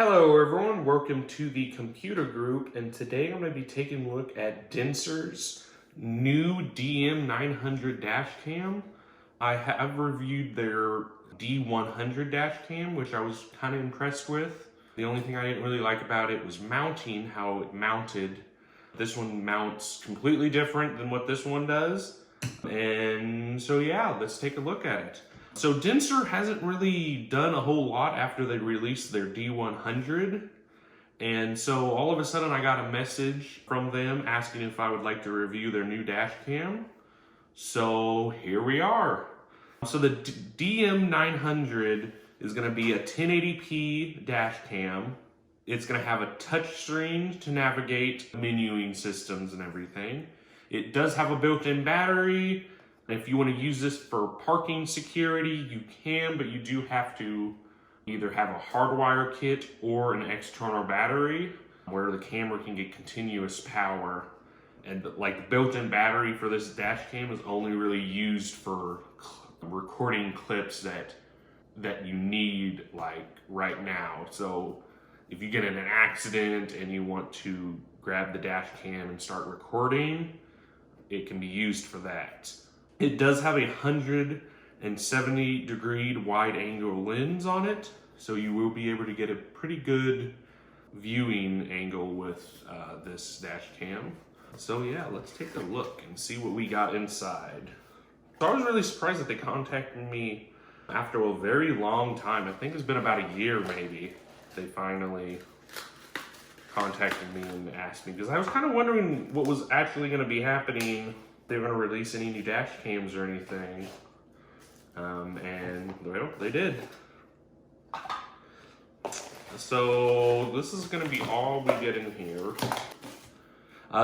Hello everyone, welcome to the computer group, and today I'm going to be taking a look at Denicer's new DM900 dash cam. I have reviewed their D100 dash cam, which I was kind of impressed with. The only thing I didn't really like about it was mounting, how it mounted. This one mounts completely different than what this one does. And so yeah, let's take a look at it. So Denicer hasn't really done a whole lot after they released their D100. And so all of a sudden I got a message from them asking if I would like to review their new dash cam. So here we are. So the DM900 is going to be a 1080p dash cam. It's going to have a touch screen to navigate menuing systems and everything. It does have a built-in battery. If you want to use this for parking security, you can, but you do have to either have a hardwire kit or an external battery where the camera can get continuous power. And like the built-in battery for this dash cam is only really used for recording clips that you need like right now. So if you get in an accident and you want to grab the dash cam and start recording, it can be used for that. It does have a 170-degree wide angle lens on it, so you will be able to get a pretty good viewing angle with this dash cam. So yeah, let's take a look and see what we got inside. So I was really surprised that they contacted me after a very long time. I think it's been about a year maybe. They finally contacted me and asked me, because I was kind of wondering what was actually going to be happening. They were going to release any new dash cams or anything, and well, they did. So this is going to be all we get in here.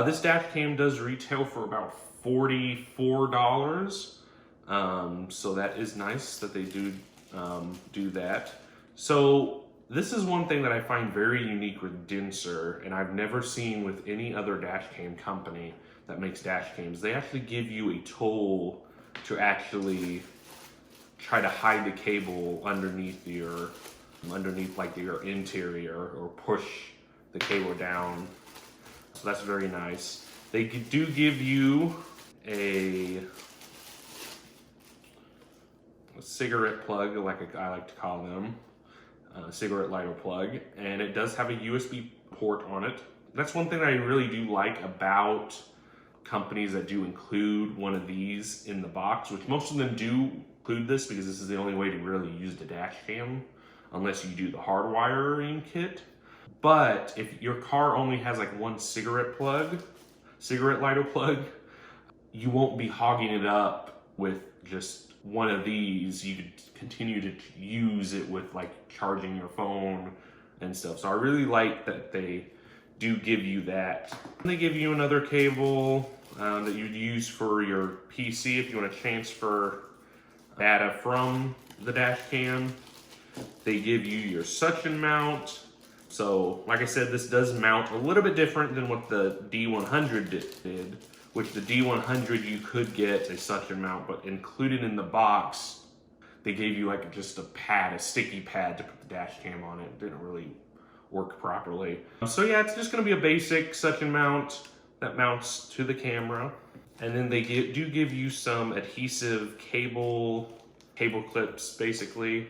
This dash cam does retail for about $44, so that is nice that they do that. So this is one thing that I find very unique with Denicer, and I've never seen with any other dash cam company that makes dash cams. They actually give you a tool to actually try to hide the cable underneath like your interior, or push the cable down. So that's very nice. They do give you a cigarette plug, like I like to call them, cigarette lighter plug, and it does have a USB port on it. That's one thing I really do like about companies that do include one of these in the box, which most of them do include this because this is the only way to really use the dash cam, unless you do the hardwiring kit. But if your car only has like one cigarette lighter plug, you won't be hogging it up with just one of these. You could continue to use it with like charging your phone and stuff. So I really like that they do give you that. And they give you another cable that you'd use for your PC if you want to transfer data from the dash cam. They give you your suction mount. So like I said, this does mount a little bit different than what the D100 did, which the D100 you could get a suction mount, but included in the box, they gave you like just a sticky pad to put the dash cam on it. It didn't really work properly. So yeah, it's just gonna be a basic suction mount that mounts to the camera. And then they do give you some adhesive cable clips, basically.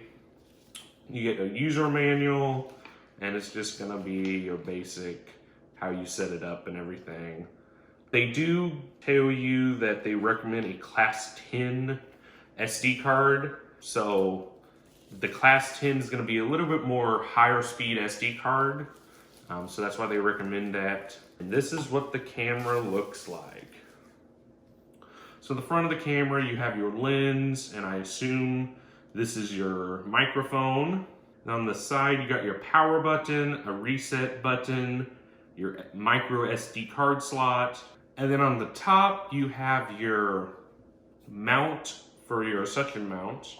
You get a user manual, and it's just gonna be your basic, how you set it up and everything. They do tell you that they recommend a class 10 SD card. So the class 10 is gonna be a little bit more higher speed SD card. So that's why they recommend that. And this is what the camera looks like. So the front of the camera, you have your lens, and I assume this is your microphone. And on the side, you got your power button, a reset button, your micro SD card slot. And then on the top, you have your mount for your suction mount.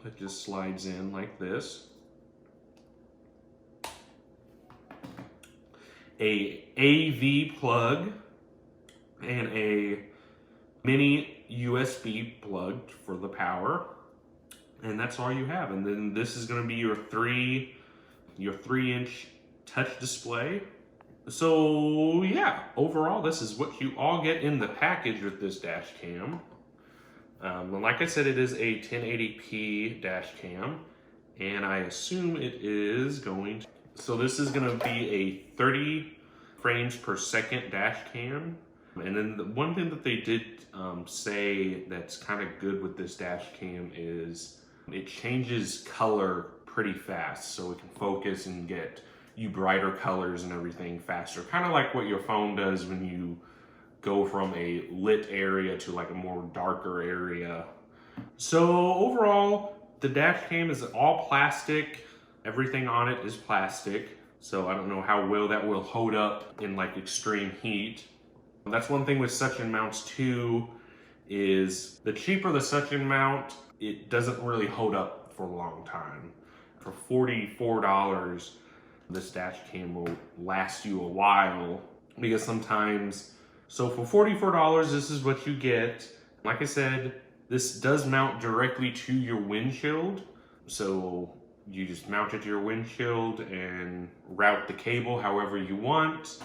It just slides in like this. A AV plug and a mini USB plug for the power. And that's all you have. And then this is going to be your 3 your 3-inch touch display. So yeah, overall, this is what you all get in the package with this dash cam. And like I said, it is a 1080p dash cam, and I assume it is going to, so this is going to be a 30 frames per second dash cam. And then the one thing that they did say that's kind of good with this dash cam is it changes color pretty fast, so it can focus and get you brighter colors and everything faster, kind of like what your phone does when you go from a lit area to like a more darker area. So overall, the dash cam is all plastic. Everything on it is plastic, so I don't know how well that will hold up in like extreme heat. That's one thing with suction mounts too, is the cheaper the suction mount, it doesn't really hold up for a long time. For $44, this dash cam will last you a while, because sometimes, so for $44, this is what you get. Like I said, this does mount directly to your windshield. So you just mount it to your windshield and route the cable however you want,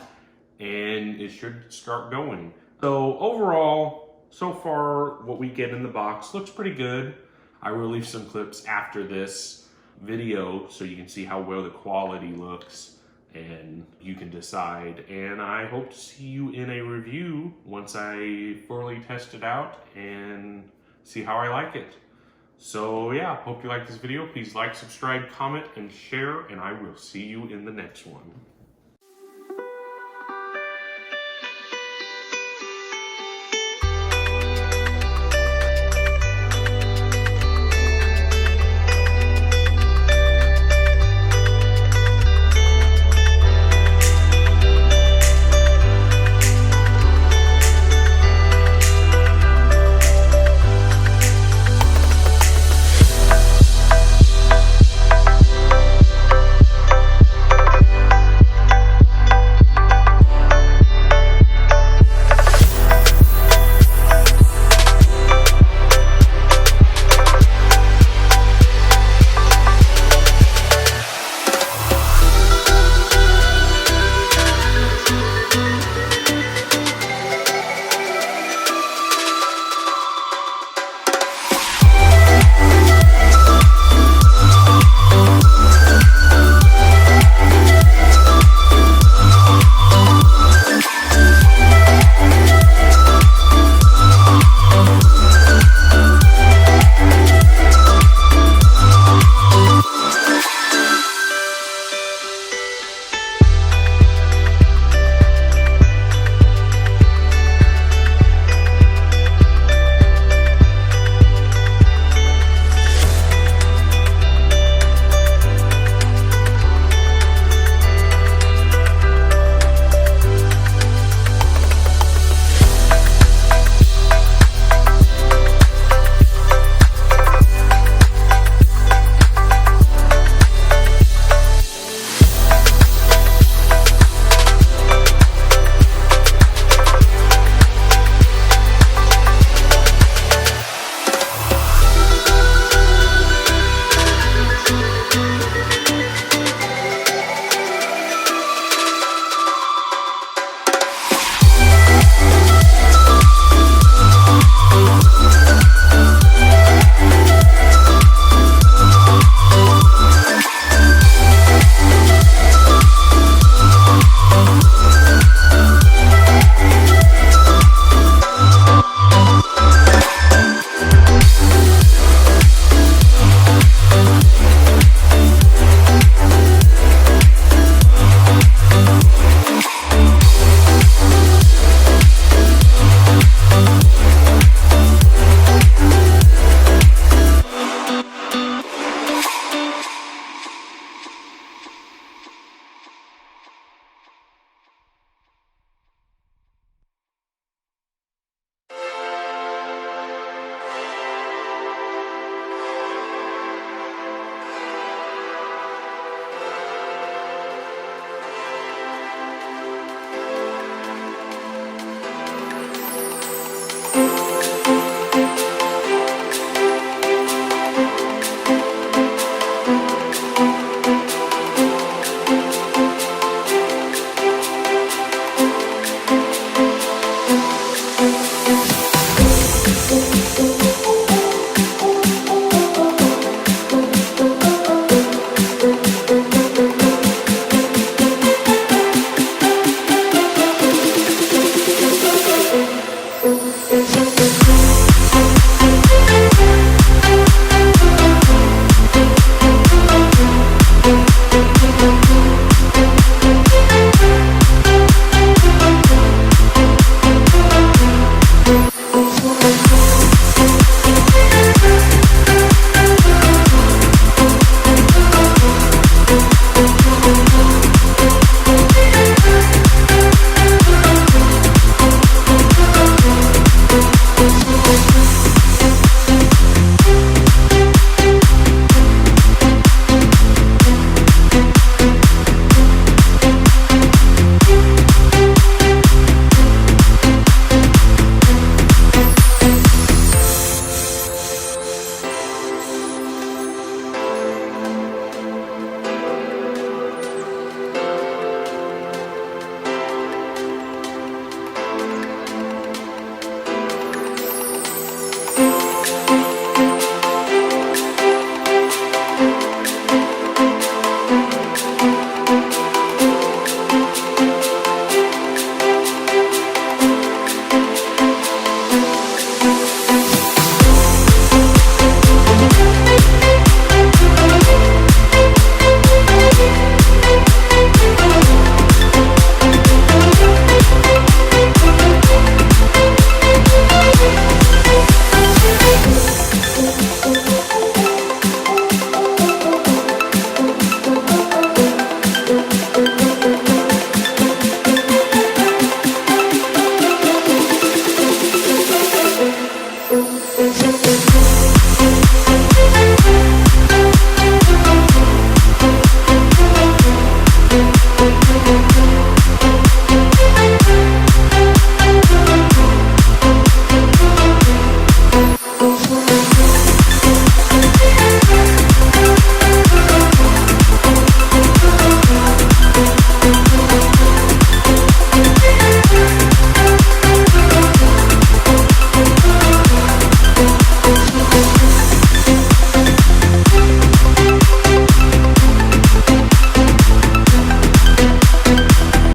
and it should start going. So overall, so far, what we get in the box looks pretty good. I will leave some clips after this video so you can see how well the quality looks, and you can decide. And I hope to see you in a review once I fully test it out and see how I like it. So yeah, hope you like this video. Please like, subscribe, comment, and share, and I will see you in the next one.